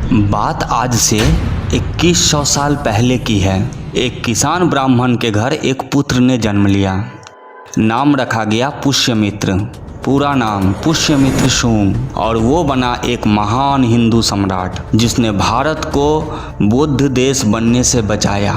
बात आज से 2100 साल पहले की है। एक किसान ब्राह्मण के घर एक पुत्र ने जन्म लिया। नाम रखा गया पुष्यमित्र। पूरा नाम पुष्यमित्र शुंग। और वो बना एक महान हिंदू सम्राट जिसने भारत को बौद्ध देश बनने से बचाया।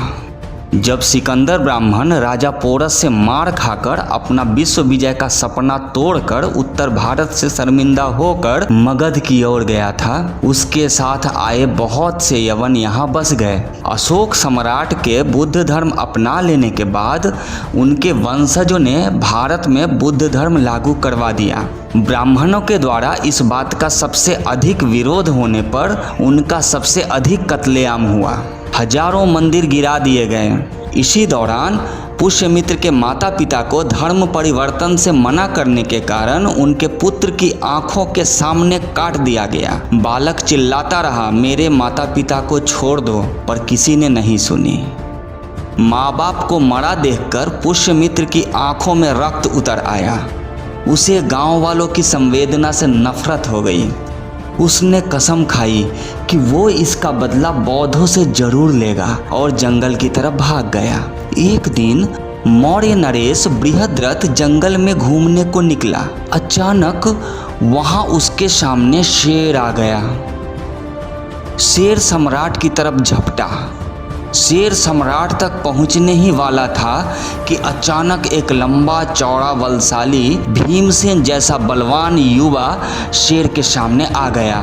जब सिकंदर ब्राह्मण राजा पोरस से मार खाकर अपना विश्व विजय का सपना तोड़कर उत्तर भारत से शर्मिंदा होकर मगध की ओर गया था, उसके साथ आए बहुत से यवन यहाँ बस गए। अशोक सम्राट के बुद्ध धर्म अपना लेने के बाद उनके वंशजों ने भारत में बुद्ध धर्म लागू करवा दिया। ब्राह्मणों के द्वारा इस बात का सबसे अधिक विरोध होने पर उनका सबसे अधिक कत्लेआम हुआ। हजारों मंदिर गिरा दिए गए। इसी दौरान पुष्यमित्र के माता पिता को धर्म परिवर्तन से मना करने के कारण उनके पुत्र की आंखों के सामने काट दिया गया। बालक चिल्लाता रहा, मेरे माता पिता को छोड़ दो, पर किसी ने नहीं सुनी। माँ बाप को मरा देखकर पुष्यमित्र की आंखों में रक्त उतर आया। उसे गांव वालों की संवेदना से नफरत हो गई। उसने कसम खाई कि वो इसका बदला बौद्धों से जरूर लेगा और जंगल की तरफ भाग गया। एक दिन मौर्य नरेश बृहद्रथ जंगल में घूमने को निकला। अचानक वहां उसके सामने शेर आ गया। शेर सम्राट की तरफ झपटा। शेर सम्राट तक पहुंचने ही वाला था कि अचानक एक लंबा चौड़ा बलशाली भीमसेन जैसा बलवान युवा शेर के सामने आ गया।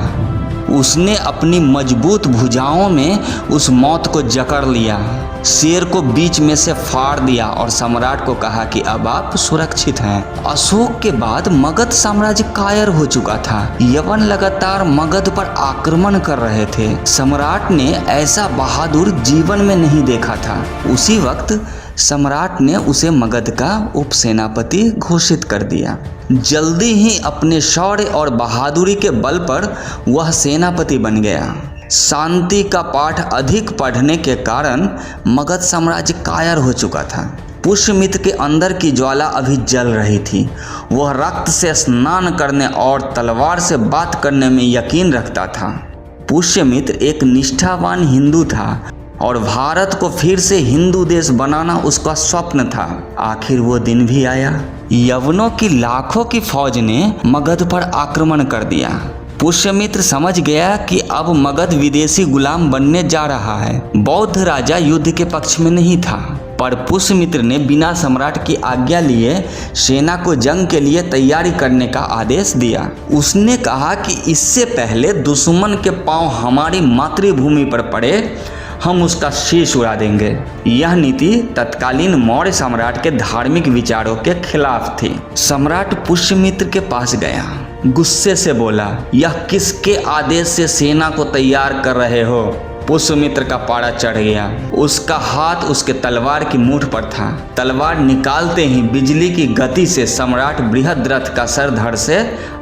उसने अपनी मजबूत भुजाओं में उस मौत को जकड़ लिया, शेर को बीच में से फाड़ दिया और सम्राट को कहा कि अब आप सुरक्षित हैं। अशोक के बाद मगध साम्राज्य कायर हो चुका था। यवन लगातार मगध पर आक्रमण कर रहे थे। सम्राट ने ऐसा बहादुर जीवन में नहीं देखा था। उसी वक्त सम्राट ने उसे मगध का उपसेनापति घोषित कर दिया। जल्दी ही अपने शौर्य और बहादुरी के बल पर वह सेनापति बन गया। शांति का पाठ अधिक पढ़ने के कारण मगध साम्राज्य कायर हो चुका था। पुष्यमित्र के अंदर की ज्वाला अभी जल रही थी। वह रक्त से स्नान करने और तलवार से बात करने में यकीन रखता था। पुष्यमित्र एक निष्ठावान हिंदू था और भारत को फिर से हिंदू देश बनाना उसका स्वप्न था। आखिर वो दिन भी आया। यवनों की लाखों की फौज ने मगध पर आक्रमण कर दिया। पुष्यमित्र समझ गया कि अब मगध विदेशी गुलाम बनने जा रहा है। बौद्ध राजा युद्ध के पक्ष में नहीं था, पर पुष्यमित्र ने बिना सम्राट की आज्ञा लिए सेना को जंग के लिए तैयारी करने का आदेश दिया। उसने कहा कि इससे पहले दुश्मन के पांव हमारी मातृभूमि पर पड़े, हम उसका शीश उड़ा देंगे। यह नीति तत्कालीन मौर्य सम्राट के धार्मिक विचारों के खिलाफ थी। सम्राट पुष्यमित्र के पास गया, गुस्से से बोला, यह किसके आदेश से सेना को तैयार कर रहे हो? पुष्यमित्र का पारा चढ़ गया। उसका हाथ उसके तलवार की मूठ पर था। तलवार निकालते ही बिजली की गति से सम्राट बृहद्रथ का सर धड़ से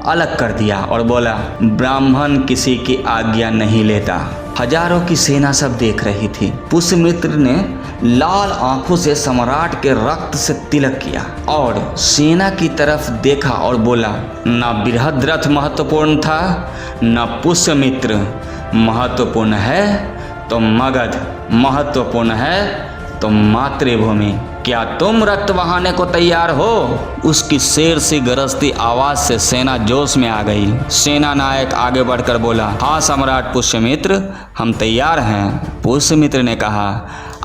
अलग कर दिया और बोला, ब्राह्मण किसी की आज्ञा नहीं लेता। हजारों की सेना सब देख रही थी। पुष्यमित्र ने लाल आंखों से सम्राट के रक्त से तिलक किया और सेना की तरफ देखा और बोला, न बृहद्रथ महत्वपूर्ण था, न पुष्यमित्र। महत्वपूर्ण है तो मगध, महत्वपूर्ण है तो मातृभूमि। क्या तुम रक्त बहाने को तैयार हो? उसकी शेर सी गरजती आवाज से सेना जोश में आ गई। सेना नायक आगे बढ़कर बोला, हाँ सम्राट पुष्यमित्र, हम तैयार हैं। पुष्यमित्र ने कहा,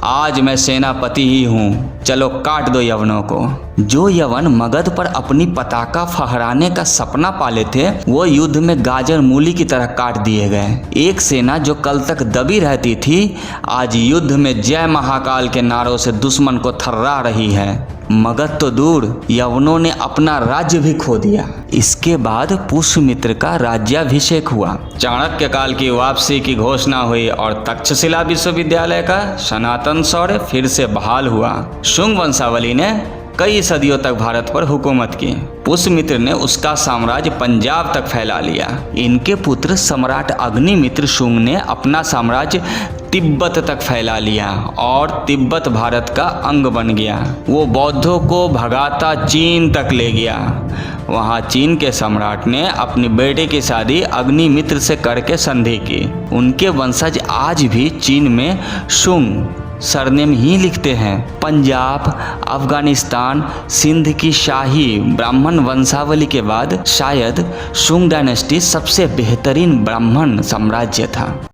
आज मैं सेनापति ही हूँ, चलो काट दो यवनों को। जो यवन मगध पर अपनी पताका फहराने का सपना पाले थे, वो युद्ध में गाजर मूली की तरह काट दिए गए। एक सेना जो कल तक दबी रहती थी, आज युद्ध में जय महाकाल के नारों से दुश्मन को थर्रा रही है। मगध तो दूर, यवनों ने अपना राज्य भी खो दिया। इसके बाद पुष्यमित्र का राज्याभिषेक हुआ। चाणक्य काल की वापसी की घोषणा हुई और तक्षशिला विश्वविद्यालय का सनातन शौर्य फिर से बहाल हुआ। शुंग वंशावली ने कई सदियों तक भारत पर हुकूमत की। पुष्यमित्र ने उसका साम्राज्य पंजाब तक फैला लिया। इनके पुत्र सम्राट अग्निमित्र शुंग ने अपना साम्राज्य तिब्बत तक फैला लिया और तिब्बत भारत का अंग बन गया। वो बौद्धों को भगाता चीन तक ले गया। वहाँ चीन के सम्राट ने अपनी बेटे की शादी अग्निमित्र से करके संधि की। उनके वंशज आज भी चीन में शुंग सरनेम ही लिखते हैं। पंजाब, अफगानिस्तान, सिंध की शाही ब्राह्मण वंशावली के बाद शायद शुंग डायनेस्टी सबसे बेहतरीन ब्राह्मण साम्राज्य था।